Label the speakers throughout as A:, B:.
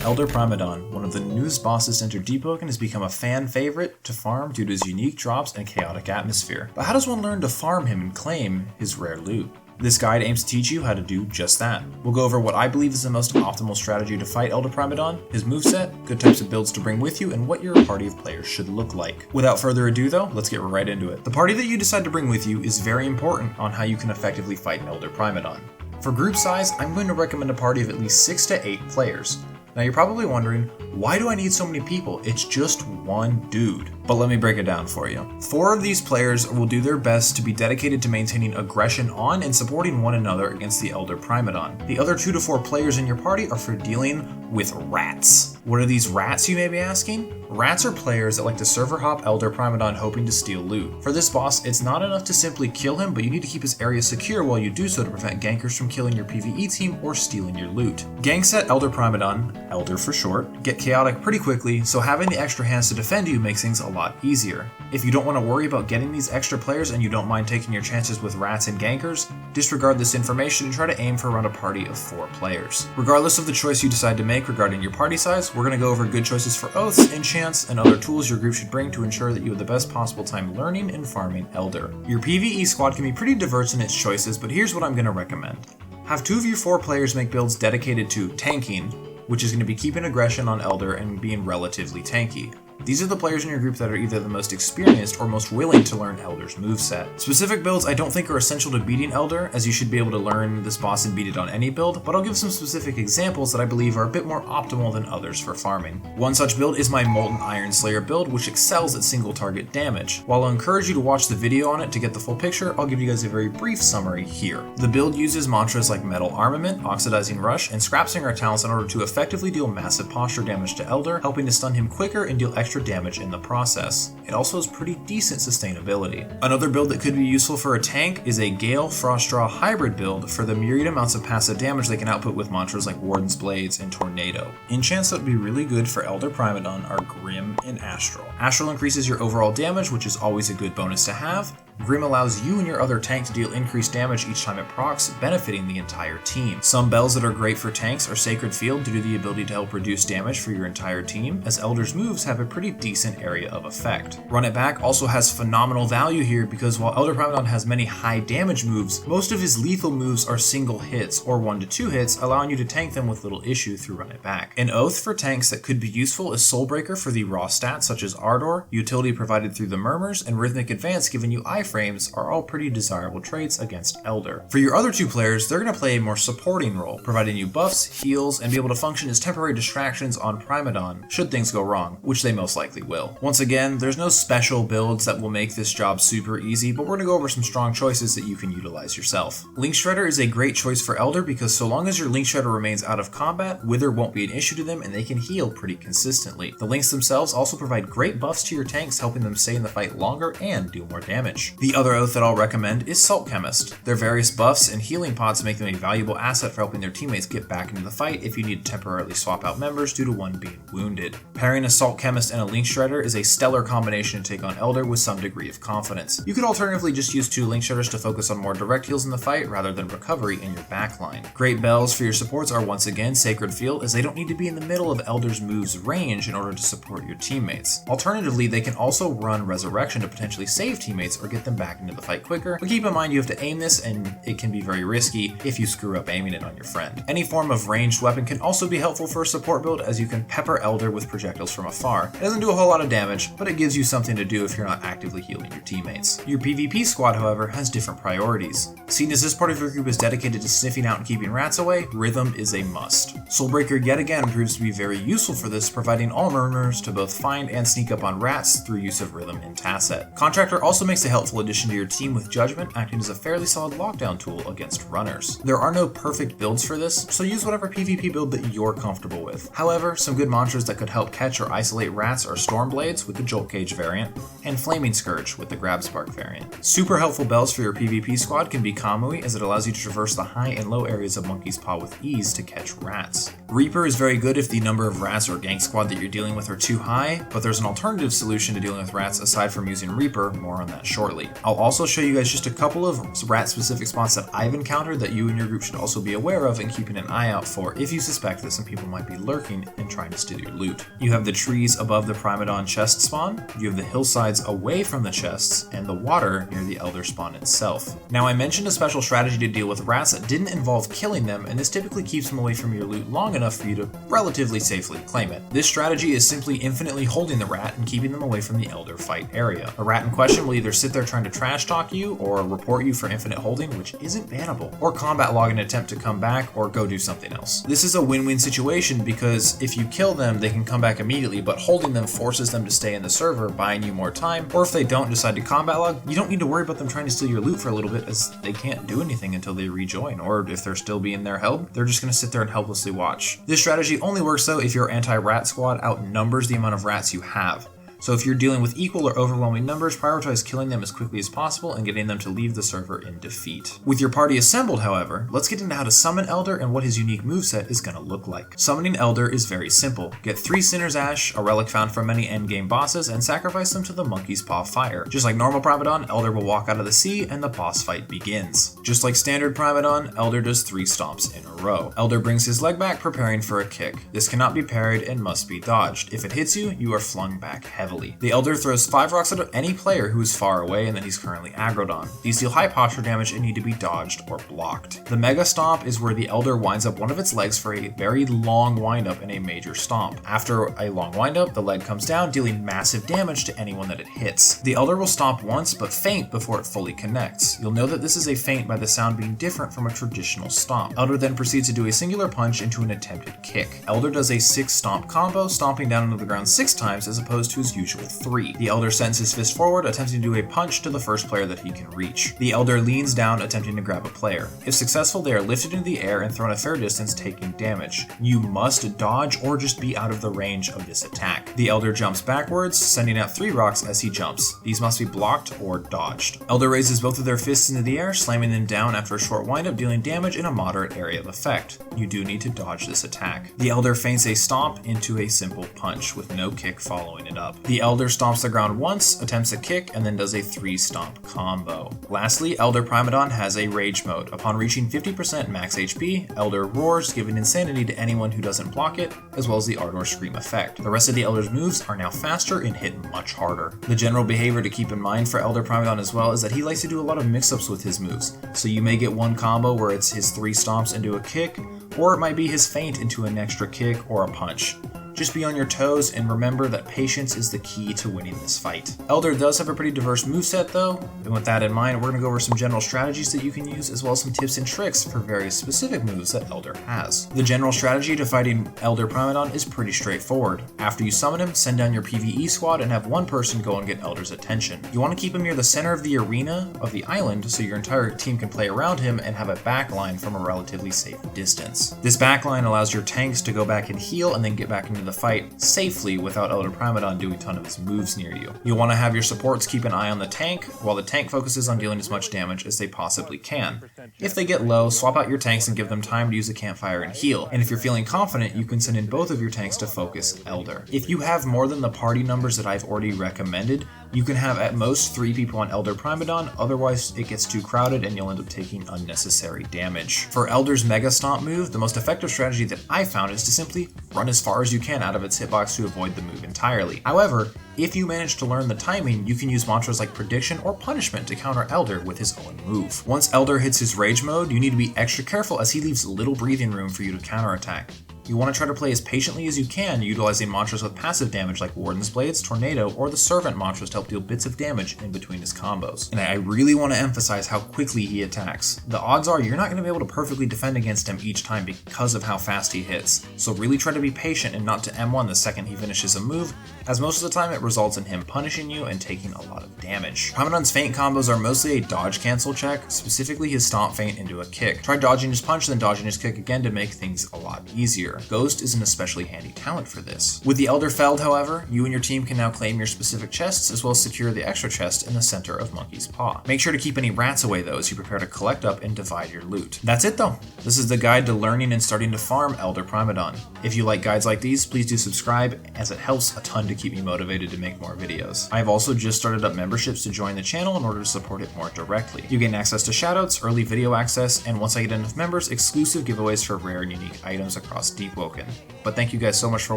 A: Elder Primadon, one of the newest bosses to enter Deepwoken, has become a fan favorite to farm due to his unique drops and chaotic atmosphere. But how does one learn to farm him and claim his rare loot? This guide aims to teach you how to do just that. We'll go over what I believe is the most optimal strategy to fight Elder Primadon, his moveset, good types of builds to bring with you, and what your party of players should look like. Without further ado though, let's get right into it. The party that you decide to bring with you is very important on how you can effectively fight Elder Primadon. For group size, I'm going to recommend a party of at least 6 to 8 players. Now you're probably wondering, why do I need so many people? It's just one dude. But let me break it down for you. 4 of these players will do their best to be dedicated to maintaining aggression on and supporting one another against the Elder Primadon. The other 2 to 4 players in your party are for dealing with rats. What are these rats, you may be asking? Rats are players that like to server hop Elder Primadon hoping to steal loot. For this boss, it's not enough to simply kill him, but you need to keep his area secure while you do so to prevent gankers from killing your PvE team or stealing your loot. Ganks at Elder Primadon, Elder for short, get chaotic pretty quickly, so having the extra hands to defend you makes things a lot easier. If you don't want to worry about getting these extra players and you don't mind taking your chances with rats and gankers, disregard this information and try to aim for around a party of 4 players. Regardless of the choice you decide to make regarding your party size, we're going to go over good choices for oaths, enchants, and other tools your group should bring to ensure that you have the best possible time learning and farming Elder. Your PvE squad can be pretty diverse in its choices, but here's what I'm going to recommend. Have 2 of your 4 players make builds dedicated to tanking, which is going to be keeping aggression on Elder and being relatively tanky. These are the players in your group that are either the most experienced or most willing to learn Elder's moveset. Specific builds I don't think are essential to beating Elder, as you should be able to learn this boss and beat it on any build, but I'll give some specific examples that I believe are a bit more optimal than others for farming. One such build is my Molten Iron Slayer build, which excels at single target damage. While I'll encourage you to watch the video on it to get the full picture, I'll give you guys a very brief summary here. The build uses mantras like Metal Armament, Oxidizing Rush, and Scrap Singer talents in order to effectively deal massive posture damage to Elder, helping to stun him quicker and deal extra damage in the process. It also has pretty decent sustainability. Another build that could be useful for a tank is a Gale Frostdraw hybrid build for the myriad amounts of passive damage they can output with mantras like Warden's Blades and Tornado. Enchants that would be really good for Elder Primadon are Grim and Astral. Astral increases your overall damage, which is always a good bonus to have. Grim allows you and your other tank to deal increased damage each time it procs, benefiting the entire team. Some bells that are great for tanks are Sacred Field due to the ability to help reduce damage for your entire team, as Elder's moves have a pretty decent area of effect. Run It Back also has phenomenal value here because while Elder Primadon has many high damage moves, most of his lethal moves are single hits or 1 to 2 hits, allowing you to tank them with little issue through Run It Back. An oath for tanks that could be useful is Soulbreaker for the raw stats such as Ardor, utility provided through the Murmurs, and Rhythmic Advance giving you iframes are all pretty desirable traits against Elder. For your other 2 players, they're going to play a more supporting role, providing you buffs, heals, and be able to function as temporary distractions on Primadon should things go wrong, which they most likely will. Once again, there's no special builds that will make this job super easy, but we're going to go over some strong choices that you can utilize yourself. Link Shredder is a great choice for Elder because so long as your Link Shredder remains out of combat, Wither won't be an issue to them and they can heal pretty consistently. The Links themselves also provide great buffs to your tanks, helping them stay in the fight longer and do more damage. The other oath that I'll recommend is Salt Chemist. Their various buffs and healing pods make them a valuable asset for helping their teammates get back into the fight if you need to temporarily swap out members due to one being wounded. Pairing a Salt Chemist and a Link Shredder is a stellar combination to take on Elder with some degree of confidence. You could alternatively just use 2 Link Shredders to focus on more direct heals in the fight rather than recovery in your backline. Great bells for your supports are once again Sacred Field, as they don't need to be in the middle of Elder's move's range in order to support your teammates. Alternatively, they can also run Resurrection to potentially save teammates or get them back into the fight quicker, but keep in mind you have to aim this and it can be very risky if you screw up aiming it on your friend. Any form of ranged weapon can also be helpful for a support build, as you can pepper Elder with projectiles from afar. It doesn't do a whole lot of damage, but it gives you something to do if you're not actively healing your teammates. Your PvP squad, however, has different priorities. Seeing as this part of your group is dedicated to sniffing out and keeping rats away, Rhythm is a must. Soulbreaker yet again proves to be very useful for this, providing all murmurs to both find and sneak up on rats through use of Rhythm and Tacet. Contractor also makes a helpful addition to your team with Judgment, acting as a fairly solid lockdown tool against runners. There are no perfect builds for this, so use whatever PvP build that you're comfortable with. However, some good mantras that could help catch or isolate rats are Stormblades with the Jolt Cage variant, and Flaming Scourge with the Grab Spark variant. Super helpful bells for your PvP squad can be Kamui, as it allows you to traverse the high and low areas of Monkey's Paw with ease to catch rats. Reaper is very good if the number of rats or gank squad that you're dealing with are too high, but there's an alternative solution to dealing with rats aside from using Reaper, more on that shortly. entirely. I'll also show you guys just a couple of rat-specific spots that I've encountered that you and your group should also be aware of and keeping an eye out for if you suspect that some people might be lurking and trying to steal your loot. You have the trees above the Primadon chest spawn, you have the hillsides away from the chests, and the water near the Elder spawn itself. Now, I mentioned a special strategy to deal with rats that didn't involve killing them, and this typically keeps them away from your loot long enough for you to relatively safely claim it. This strategy is simply infinitely holding the rat and keeping them away from the Elder fight area. A rat in question will either sit there trying to trash talk you, or report you for infinite holding, which isn't bannable, or combat log an attempt to come back or go do something else. This is a win-win situation because if you kill them, they can come back immediately, but holding them forces them to stay in the server, buying you more time, or if they don't decide to combat log, you don't need to worry about them trying to steal your loot for a little bit, as they can't do anything until they rejoin, or if they're still being there held, they're just going to sit there and helplessly watch. This strategy only works though if your anti-rat squad outnumbers the amount of rats you have. So if you're dealing with equal or overwhelming numbers, prioritize killing them as quickly as possible and getting them to leave the server in defeat. With your party assembled, however, let's get into how to summon Elder and what his unique moveset is going to look like. Summoning Elder is very simple. Get 3 Sinner's Ash, a relic found from many endgame bosses, and sacrifice them to the Monkey's Paw Fire. Just like normal Primadon, Elder will walk out of the sea and the boss fight begins. Just like standard Primadon, Elder does 3 stomps in a row. Elder brings his leg back, preparing for a kick. This cannot be parried and must be dodged. If it hits you, you are flung back heavily. The Elder throws 5 rocks at any player who is far away and that he's currently aggroed on. These deal high posture damage and need to be dodged or blocked. The Mega Stomp is where the Elder winds up one of its legs for a very long windup in a major stomp. After a long windup, the leg comes down, dealing massive damage to anyone that it hits. The Elder will stomp once but feint before it fully connects. You'll know that this is a feint by the sound being different from a traditional stomp. Elder then proceeds to do a singular punch into an attempted kick. Elder does a 6 stomp combo, stomping down onto the ground 6 times as opposed to his usual 3. The Elder sends his fist forward, attempting to do a punch to the first player that he can reach. The Elder leans down, attempting to grab a player. If successful, they are lifted into the air and thrown a fair distance, taking damage. You must dodge or just be out of the range of this attack. The Elder jumps backwards, sending out 3 rocks as he jumps. These must be blocked or dodged. Elder raises both of their fists into the air, slamming them down after a short windup, dealing damage in a moderate area of effect. You do need to dodge this attack. The Elder feints a stomp into a simple punch, with no kick following it up. The Elder stomps the ground once, attempts a kick, and then does a 3 stomp combo. Lastly, Elder Primadon has a rage mode. Upon reaching 50% max HP, Elder roars, giving insanity to anyone who doesn't block it, as well as the Ardor Scream effect. The rest of the Elder's moves are now faster and hit much harder. The general behavior to keep in mind for Elder Primadon as well is that he likes to do a lot of mix-ups with his moves. So you may get one combo where it's his 3 stomps into a kick, or it might be his feint into an extra kick or a punch. Just be on your toes and remember that patience is the key to winning this fight. Elder does have a pretty diverse moveset though, and with that in mind, we're going to go over some general strategies that you can use as well as some tips and tricks for various specific moves that Elder has. The general strategy to fighting Elder Primadon is pretty straightforward. After you summon him, send down your PvE squad and have one person go and get Elder's attention. You want to keep him near the center of the arena of the island so your entire team can play around him and have a backline from a relatively safe distance. This backline allows your tanks to go back and heal and then get back into the fight safely without Elder Primadon doing a ton of his moves near you. You'll want to have your supports keep an eye on the tank, while the tank focuses on dealing as much damage as they possibly can. If they get low, swap out your tanks and give them time to use a campfire and heal, and if you're feeling confident, you can send in both of your tanks to focus Elder. If you have more than the party numbers that I've already recommended, you can have at most 3 people on Elder Primadon, otherwise it gets too crowded and you'll end up taking unnecessary damage. For Elder's Mega Stomp move, the most effective strategy that I found is to simply run as far as you can out of its hitbox to avoid the move entirely. However, if you manage to learn the timing, you can use mantras like Prediction or Punishment to counter Elder with his own move. Once Elder hits his Rage mode, you need to be extra careful as he leaves little breathing room for you to counterattack. You want to try to play as patiently as you can, utilizing mantras with passive damage like Warden's Blades, Tornado, or the Servant mantras to help deal bits of damage in between his combos. And I really want to emphasize how quickly he attacks. The odds are you're not going to be able to perfectly defend against him each time because of how fast he hits. So really try to be patient and not to M1 the second he finishes a move, as most of the time it results in him punishing you and taking a lot of damage. Primadon's feint combos are mostly a dodge cancel check, specifically his stomp feint into a kick. Try dodging his punch, then dodging his kick again to make things a lot easier. Ghost is an especially handy talent for this. With the Elder Felled, however, you and your team can now claim your specific chests as well as secure the extra chest in the center of Monkey's Paw. Make sure to keep any rats away though as you prepare to collect up and divide your loot. That's it though. This is the guide to learning and starting to farm Elder Primadon. If you like guides like these, please do subscribe as it helps a ton to keep me motivated to to make more videos. I've also just started up memberships to join the channel in order to support it more directly. You gain access to shoutouts, early video access, and once I get enough members, exclusive giveaways for rare and unique items across Deepwoken. But thank you guys so much for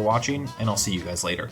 A: watching, and I'll see you guys later.